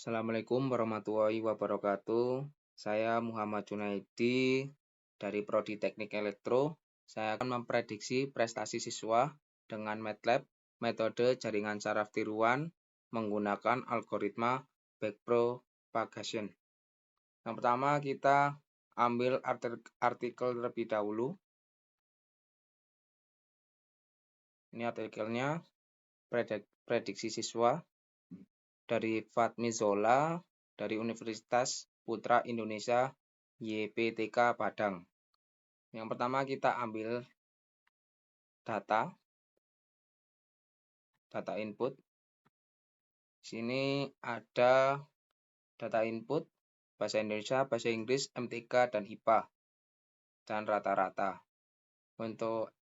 Assalamualaikum warahmatullahi wabarakatuh. Saya Muhammad Junaidi dari Prodi Teknik Elektro. Saya akan memprediksi prestasi siswa dengan MATLAB, metode jaringan saraf tiruan menggunakan algoritma backpropagation. Yang pertama kita ambil artikel terlebih dahulu. Ini artikelnya, prediksi siswa dari Fatmi Zola dari Universitas Putra Indonesia YPTK Padang. Yang pertama kita ambil data input. Di sini ada data input bahasa Indonesia, bahasa Inggris, MTK dan IPA dan rata-rata. Untuk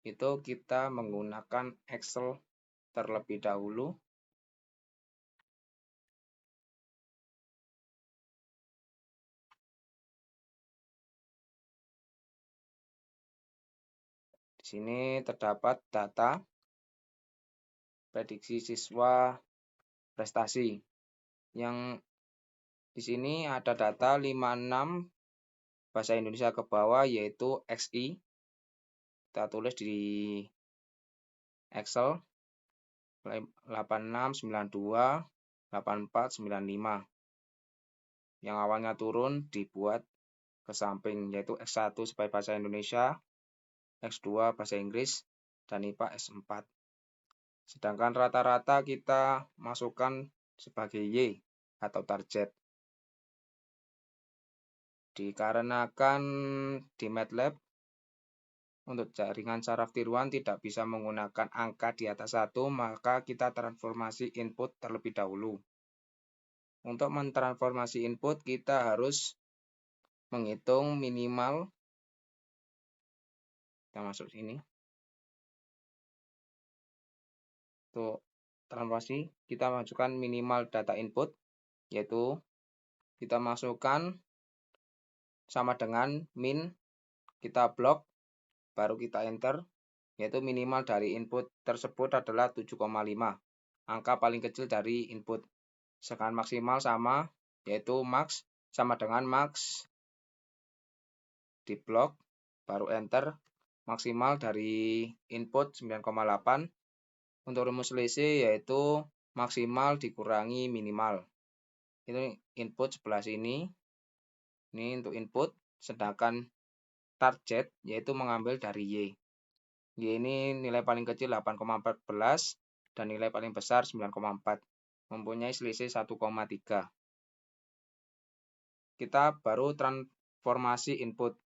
itu kita menggunakan Excel terlebih dahulu. Di sini terdapat data prediksi siswa prestasi. Yang di sini ada data 56 bahasa Indonesia ke bawah yaitu XI. Kita tulis di Excel 8692 8495. Yang awalnya turun dibuat ke samping yaitu X1 sebagai bahasa Indonesia, X2 bahasa Inggris, dan IPA S4. Sedangkan rata-rata kita masukkan sebagai Y atau target. Dikarenakan di MATLAB untuk jaringan saraf tiruan tidak bisa menggunakan angka di atas 1, maka kita transformasi input terlebih dahulu. Untuk mentransformasi input kita harus menghitung minimal. Kita masuk sini. Untuk transformasi kita masukkan minimal data input, yaitu kita masukkan sama dengan min, kita blok, baru kita enter, yaitu minimal dari input tersebut adalah 7,5. Angka paling kecil dari input. Sedangkan maksimal sama, yaitu max sama dengan max, di blok, baru enter, maksimal dari input 9,8. Untuk rumus selisih yaitu maksimal dikurangi minimal. Itu input sebelah sini. Ini untuk input, sedangkan target yaitu mengambil dari Y. Y ini nilai paling kecil 8,14 dan nilai paling besar 9,4. Mempunyai selisih 1,3. Kita baru transformasi input.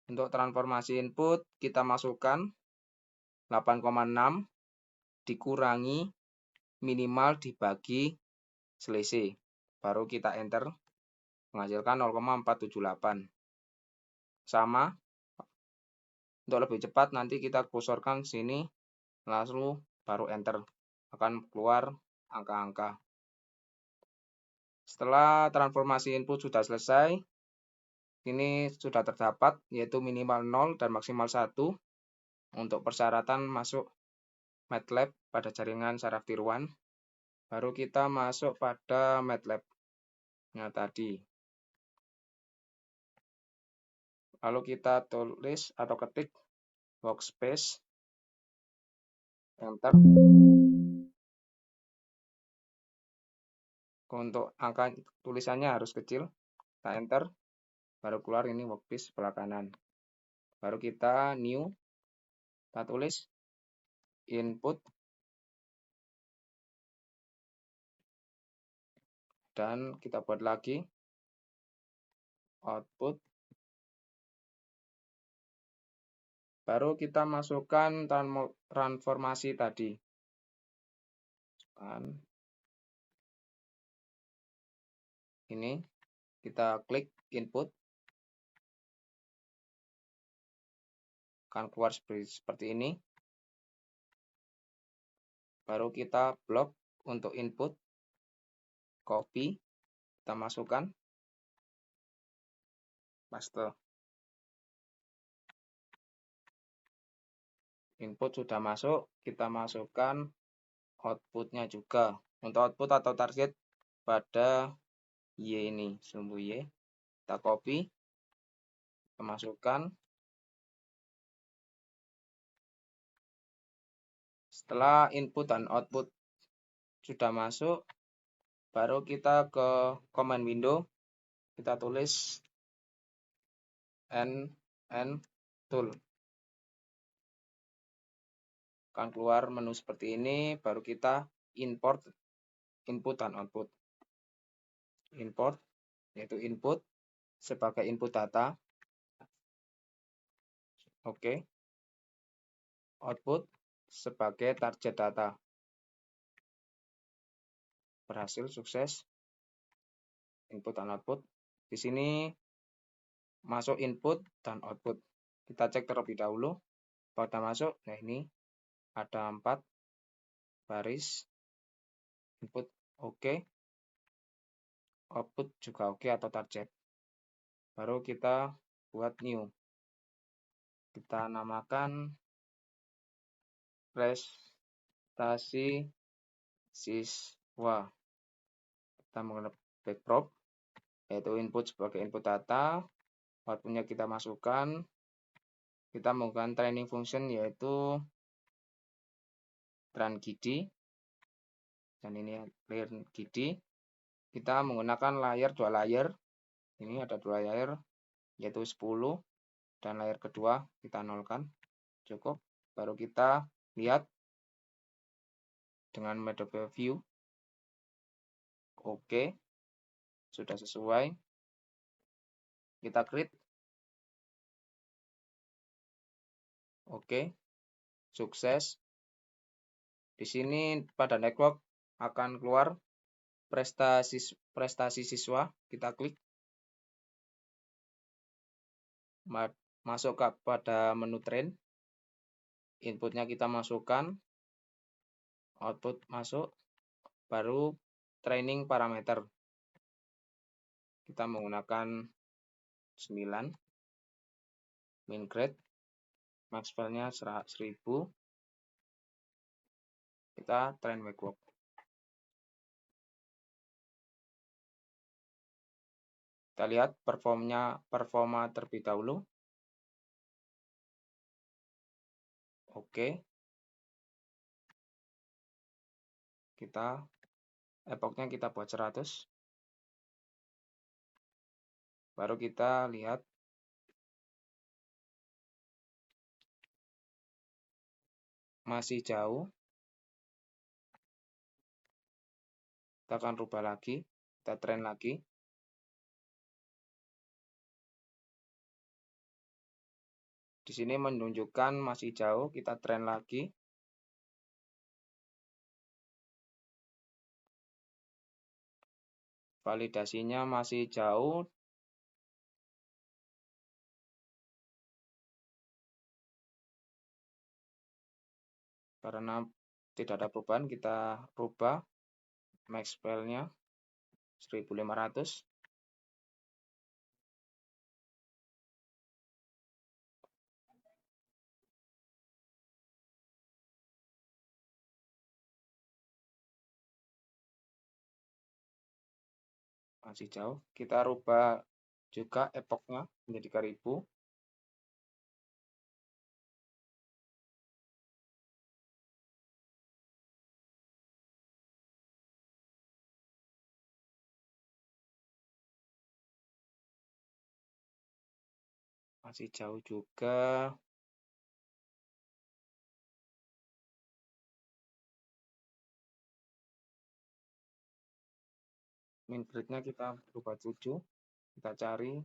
Untuk transformasi input kita masukkan 8,6 dikurangi minimal dibagi selisih. Baru kita enter, menghasilkan 0,478. Sama. Untuk lebih cepat nanti kita kursorkan sini, lalu baru enter. Akan keluar angka-angka. Setelah transformasi input sudah selesai, ini sudah terdapat yaitu minimal 0 dan maksimal 1 untuk persyaratan masuk MATLAB pada jaringan saraf tiruan. Baru kita masuk pada MATLAB-nya tadi. Lalu kita tulis atau ketik workspace, enter. Untuk angka tulisannya harus kecil, kita enter, baru keluar ini workspace sebelah kanan. Baru kita new, kita tulis input, dan kita buat lagi output. Baru kita masukkan transformasi tadi. Ini kita klik input, akan keluar seperti ini. Baru kita blok untuk input, copy, kita masukkan, paste. Input sudah masuk, kita masukkan outputnya juga. Untuk output atau target pada Y ini, sumbu Y. Kita copy, kita masukkan. Setelah input dan output sudah masuk, baru kita ke command window, kita tulis n tool. Akan keluar menu seperti ini, baru kita import input dan output. Import, yaitu input sebagai input data. Oke. Output sebagai target data. Berhasil, sukses. Input dan output. Di sini masuk input dan output. Kita cek terlebih dahulu. Pada masuk, nah ini ada 4 baris. Input oke. Output juga oke atau target. Baru kita buat new. Kita namakan prestasi siswa. Kita menggunakan backprop, yaitu input sebagai input data. Outputnya kita masukkan. Kita menggunakan training function, yaitu train_gd. Dan ini learn_gd. Kita menggunakan layer 2 layer. Ini ada 2 layer, yaitu 10. Dan layer kedua kita nolkan. Cukup. Baru kita lihat dengan metode view. Oke. Sudah sesuai. Kita create. Oke. Sukses. Di sini pada network akan keluar prestasi siswa. Kita klik. Masuk pada menu train. Inputnya kita masukkan. Output masuk. Baru training parameter. Kita menggunakan 9. Min grade. Max file-nya 1000. Kita train backward. Kita lihat performa terlebih dahulu. Oke. Epochnya kita buat 100. Baru kita lihat masih jauh. Kita akan rubah lagi. Kita train lagi. Di sini menunjukkan masih jauh. Kita train lagi. Validasinya masih jauh. Karena tidak ada perubahan, kita rubah max file-nya 1500. Masih jauh. Kita rubah juga epochnya menjadi 3000. Masih jauh juga. Min grade-nya kita rubah 7. Kita cari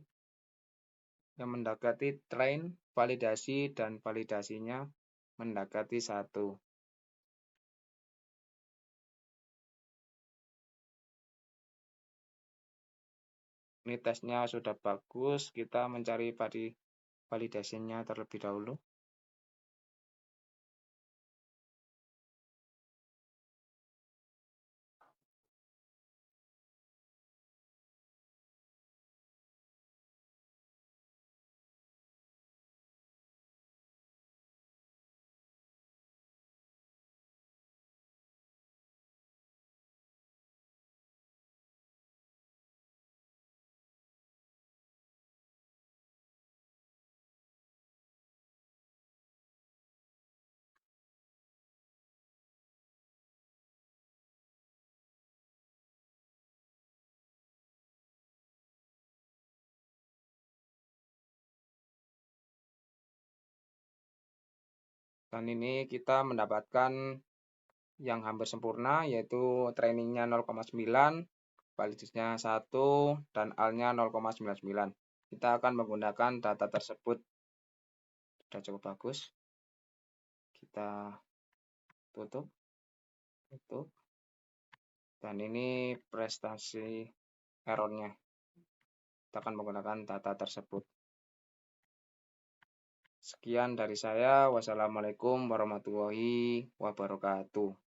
yang mendekati train, validasi, dan validasinya mendekati 1. Ini tesnya sudah bagus. Kita mencari validasinya terlebih dahulu. Dan ini kita mendapatkan yang hampir sempurna, yaitu trainingnya 0,9, validusnya 1, dan AL-nya 0,99. Kita akan menggunakan data tersebut. Sudah cukup bagus. Kita tutup. Dan ini prestasi errornya. Kita akan menggunakan data tersebut. Sekian dari saya. Wassalamualaikum warahmatullahi wabarakatuh.